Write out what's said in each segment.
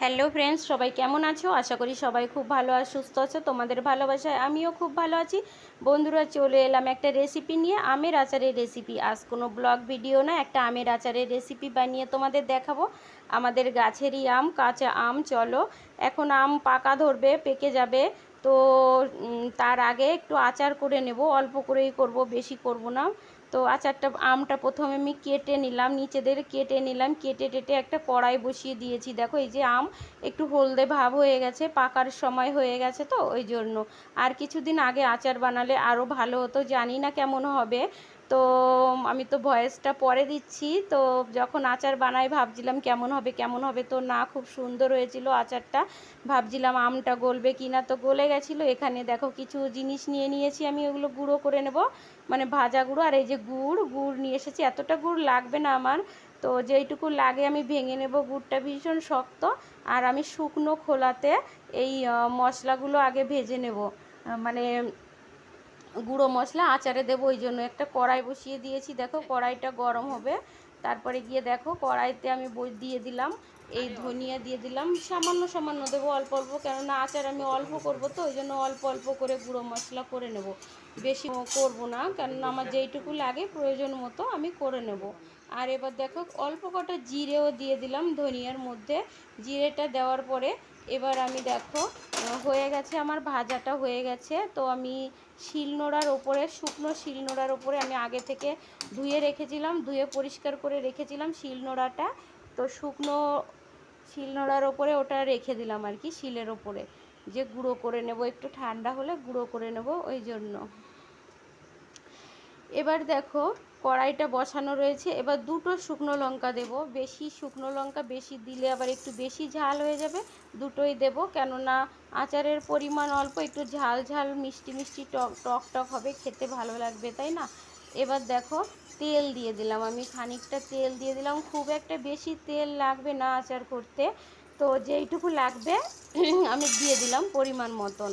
Hello friends, সবাই কেমন আছো? আশা করি সবাই খুব ভালো আর সুস্থ আছো। তোমাদের ভালোবাসায় আমিও খুব ভালো আছি। বন্ধুরা, চলে এলাম একটা রেসিপি নিয়ে, আমের আচারের রেসিপি। আজ কোনো ব্লগ ভিডিও না, একটা আমের আচারের রেসিপি বানিয়ে তোমাদের দেখাবো। আমাদের গাছেরই আম, কাঁচা আম। চলো, এখন আম পাকা ধরবে, পেকে যাবে। তো তার আগে একটু আচার করে নেব, অল্প করেই করব, বেশি করব না। তো আচারটা, আমটা প্রথমে আমি কেটে নিলাম, নিচেদের কেটে নিলাম, কেটে টেটে একটা কড়াই বসিয়ে দিয়েছি। দেখো, এই যে আম একটু হলদে ভাব হয়ে গেছে, পাকার সময় হয়ে গেছে, তো ওই জন্য। আর কিছুদিন আগে আচার বানালে আরও ভালো হতো, জানি না কেমন হবে। তো আমি তো ভয়েসটা পরে দিচ্ছি। তো যখন আচার বানাই ভাবছিলাম কেমন হবে কেমন হবে, তো না, খুব সুন্দর হয়েছিল আচারটা। ভাবছিলাম আমটা গলবে কি না, তো গলে গেছিলো। এখানে দেখো কিছু জিনিস নিয়ে নিয়েছি আমি, ওগুলো গুঁড়ো করে নেব, মানে ভাজা গুঁড়ো। আর এই যে গুড় গুড় নিয়ে এসেছি, এতটা গুড় লাগবে না আমার, তো যেইটুকু লাগে আমি ভেঙে নেব। গুড়টা ভীষণ শক্ত। আর আমি শুকনো খোলাতে এই মশলাগুলো আগে ভেজে নেব, মানে গুঁড়ো মশলা আচারে দেবো, ওই জন্য একটা কড়াই বসিয়ে দিয়েছি। দেখো, কড়াইটা গরম হবে। তারপরে গিয়ে দেখো, কড়াইতে আমি দিয়ে দিলাম এই ধনিয়া, দিয়ে দিলাম সামান্য সামান্য দেবো, অল্প অল্প, কেননা আচার আমি অল্প করব, তো ওই জন্য অল্প অল্প করে গুঁড়ো মশলা করে নেব, বেশি করব না, কেননা আমার যেইটুকু লাগে প্রয়োজন মতো আমি করে নেব। আর এবার দেখো, অল্প কটা জিরেও দিয়ে দিলাম ধনিয়ার মধ্যে। জিরেটা দেওয়ার পরে এবার আমি দেখো, হয়ে গেছে আমার ভাজাটা, হয়ে গেছে। তো আমি শিলনোড়ার ওপরে, শুকনো শিলনোড়ার ওপরে আমি আগে থেকে ধুয়ে রেখেছিলাম, ধুয়ে পরিষ্কার করে রেখেছিলাম শিলনোড়াটা। তো শুকনো শিলনোড়ার ওপরে ওটা রেখে দিলাম আর কি, শিলের ওপরে, যে গুঁড়ো করে নেব, একটু ঠান্ডা হলে গুঁড়ো করে নেব, ওই জন্য। এবার দেখো, কড়াইটা বসানো রয়েছে। এবার দুটো শুকনো লঙ্কা দেব, বেশি শুকনো লঙ্কা বেশি দিলে আবার একটু বেশি ঝাল হয়ে যাবে, দুটোই দেব, কেননা আচারের পরিমাণ অল্প, একটু ঝাল ঝাল মিষ্টি মিষ্টি টক টক টক হবে, খেতে ভালো লাগবে, তাই না? এবার দেখো, তেল দিয়ে দিলাম আমি, খানিকটা তেল দিয়ে দিলাম, খুব একটা বেশি তেল লাগবে না আচার করতে, তো যেইটুকু লাগবে আমি দিয়ে দিলাম পরিমাণ মতন।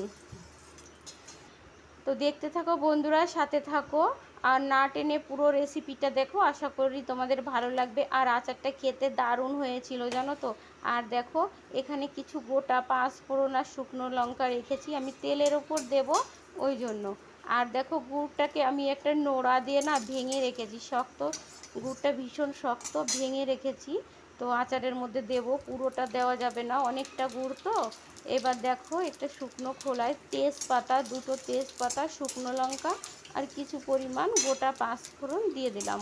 তো দেখতে থাকো বন্ধুরা, সাথে থাকো, আর না টেনে পুরো রেসিপিটা দেখো, আশা করি তোমাদের ভালো লাগবে। আর আচারটা খেতে দারুণ হয়েছিল, জানো তো। আর দেখো, এখানে কিছু গোটা পাঁচফোড়ন আর শুকনো লঙ্কা রেখেছি, আমি তেলের ওপর দেব, ওই জন্য। আর দেখো, গুড়টাকে আমি একটা নোড়া দিয়ে না ভেঙে রেখেছি, শক্ত, গুড়টা ভীষণ শক্ত, ভেঙে রেখেছি। তো আচারের মধ্যে দেব, পুরোটা দেওয়া যাবে না, অনেকটা গুড় তো। এবার দেখো, একটা শুকনো খোলায় তেজপাতা, দুটো তেজপাতা, শুকনো লঙ্কা আর কিছু পরিমাণ গোটা পাঁচফোড়ন দিয়ে দিলাম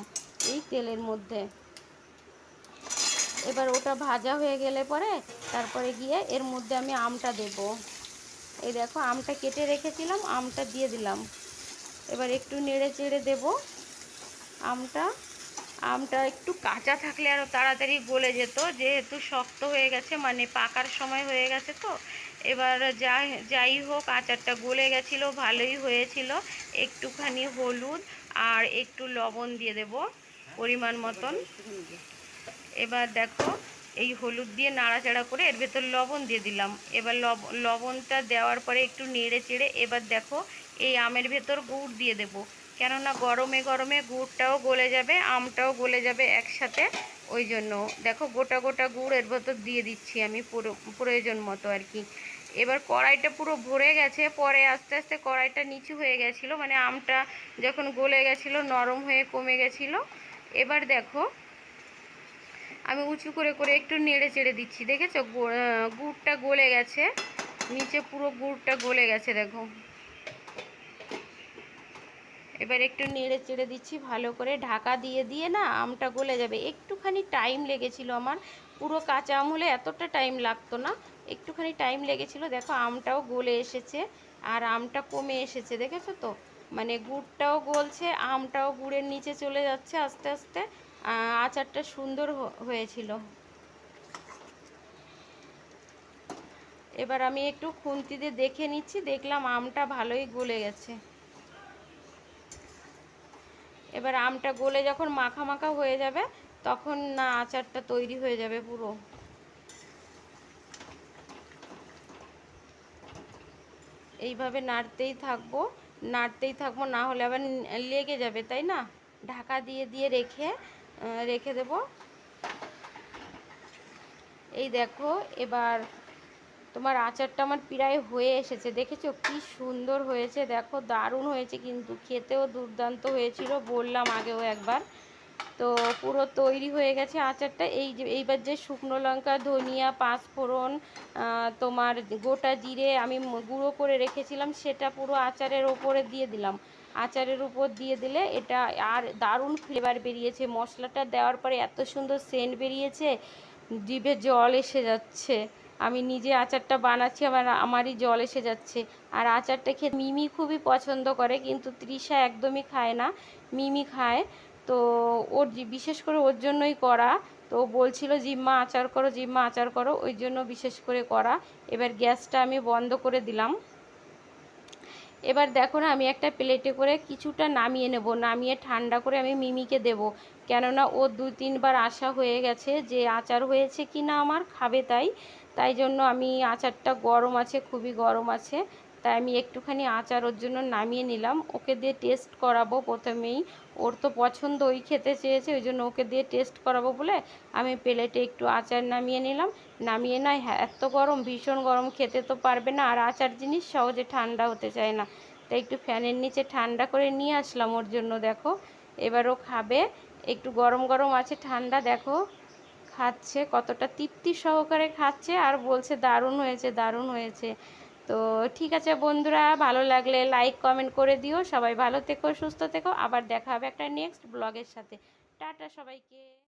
এই তেলের মধ্যে। এবার ওটা ভাজা হয়ে গেলে পরে তারপরে গিয়ে এর মধ্যে আমি আমটা দেব। এই দেখো, আমটা কেটে রেখেছিলাম, আমটা দিয়ে দিলাম। এবার একটু নেড়ে চেড়ে দেবো আমটা। আমটা একটু কাঁচা থাকলে আরও তাড়াতাড়ি গলে যেত, যেহেতু শক্ত হয়ে গেছে, মানে পাকার সময় হয়ে গেছে, তো এবার যাই হোক, আচারটা গলে গেছিলো, ভালোই হয়েছিল। একটুখানি হলুদ আর একটু লবণ দিয়ে দেব পরিমাণ মতন। এবার দেখো, এই হলুদ দিয়ে নাড়াচাড়া করে এর ভেতর লবণ দিয়ে দিলাম। এবার লবণটা দেওয়ার পরে একটু নেড়ে চেড়ে এবার দেখো, এই আমের ভেতর গুড় দিয়ে দেব, কেননা গরমে গরমে গুড়টাও গলে যাবে, আমটাও গলে যাবে একসাথে, ওই জন্য। দেখো, গোটা গোটা গুড় এর ভেতর দিয়ে দিচ্ছি আমি, পুরো প্রয়োজন মতো আর কি। এবার কড়াইটা পুরো ভরে গেছে, পরে আস্তে আস্তে কড়াইটা নিচু হয়ে গেছিলো, মানে আমটা যখন গলে গেছিলো, নরম হয়ে কমে গেছিলো। এবার দেখো, আমি উঁচু করে করে একটু নেড়ে চেড়ে দিচ্ছি, দেখেছো গুড়টা গলে গেছে, নিচে পুরো গুড়টা গলে গেছে, দেখো। এবার একটু নেড়ে চেড়ে দিচ্ছি ভালো করে, ঢাকা দিয়ে দিয়ে না আমটা গলে যাবে। একটুখানি টাইম লেগেছিল আমার, পুরো কাঁচা আম হলে এতটা টাইম লাগতো না, একটুখানি টাইম লেগেছিল। দেখো, আমটাও গলে এসেছে আর আমটা কমে এসেছে, দেখেছো তো, মানে গুড়টাও গলছে, আমটাও গুড়ের নিচে চলে যাচ্ছে আস্তে আস্তে। আচারটা সুন্দর হয়েছিল। এবার আমি একটু খুন্তি দিয়ে দেখে নিচ্ছি, দেখলাম আমটা ভালোই গলে গেছে। এবার আমটা গলে যখন মাখা মাখা হয়ে যাবে, তখন না আচারটা তৈরি হয়ে যাবে পুরো। এইভাবে নাড়তেই থাকবো, না হলে আবার লেগে যাবে, তাই না? ঢাকা দিয়ে দিয়ে রেখে দেব। এই দেখো এবার তোমার আচারটা আমার প্রায় হয়ে এসেছে, দেখেছো কি সুন্দর হয়েছে, দেখো দারুণ হয়েছে, কিন্তু খেতেও দুর্দান্ত হয়েছিল, বললাম আগেও একবার। তো পুরো তৈরি হয়ে গেছে আচারটা। এই যে এইবার যে শুকনো লঙ্কা, ধনিয়া, পাঁচফোড়ন, তোমার গোটা জিরে আমি গুঁড়ো করে রেখেছিলাম, সেটা পুরো আচারের ওপরে দিয়ে দিলাম। আচারের উপর দিয়ে দিলে এটা আর দারুণ ফ্লেভার বেরিয়েছে, মশলাটা দেওয়ার পরে এত সুন্দর সেন্ট বেরিয়েছে, জিভে জল এসে যাচ্ছে। আমি নিজে আচারটা বানাচ্ছি, আমারই জল এসে যাচ্ছে। আর আচারটা খেয়ে মিমি খুবই পছন্দ করে, কিন্তু তৃষা একদমই খায় না, মিমি খায়। তো ওর বিশেষ করে ওর জন্যই করা। তো বলছিল জিম্মা আচার করো, জিম্মা আচার করো, ওই জন্য বিশেষ করে করা। এবার গ্যাসটা আমি বন্ধ করে দিলাম। এবার দেখো না, আমি একটা প্লেটে করে কিছুটা নামিয়ে নেব, নামিয়ে ঠান্ডা করে আমি মিমিকে দেব। কেননা ও 2-3 বার আসা হয়ে গেছে যে আচার হয়েছে কি না আমার খাবে, তাই তাই জন্য আমি আচারটা গরম আছে, খুবই গরম আছে, তাই আমি একটুখানি আচার ওর জন্য নামিয়ে নিলাম। ওকে দিয়ে টেস্ট করাবো প্রথমেই, ওর তো পছন্দ, ওই খেতে চেয়েছে, ওই জন্য ওকে দিয়ে টেস্ট করাবো বলে আমি প্লেটে একটু আচার নামিয়ে নিলাম। নামিয়ে নয়, হ্যাঁ এত গরম, ভীষণ গরম, খেতে তো পারবে না, আর আচার জিনিস সহজে ঠান্ডা হতে চায় না, তাই একটু ফ্যানের নিচে ঠান্ডা করে নিয়ে আসলাম ওর জন্য। দেখো এবারও খাবে, একটু গরম গরম আছে, ঠান্ডা, দেখো খাচ্ছে, কতটা তৃপ্তি সহকারে খাচ্ছে, আর বলছে দারুণ হয়েছে, দারুণ হয়েছে। তো ঠিক আছে বন্ধুরা, ভালো লাগলে লাইক কমেন্ট করে দিও, সবাই ভালো থেকো, সুস্থ থেকো, আবার দেখা হবে একটা নেক্সট ব্লগের সাথে। টাটা সবাইকে।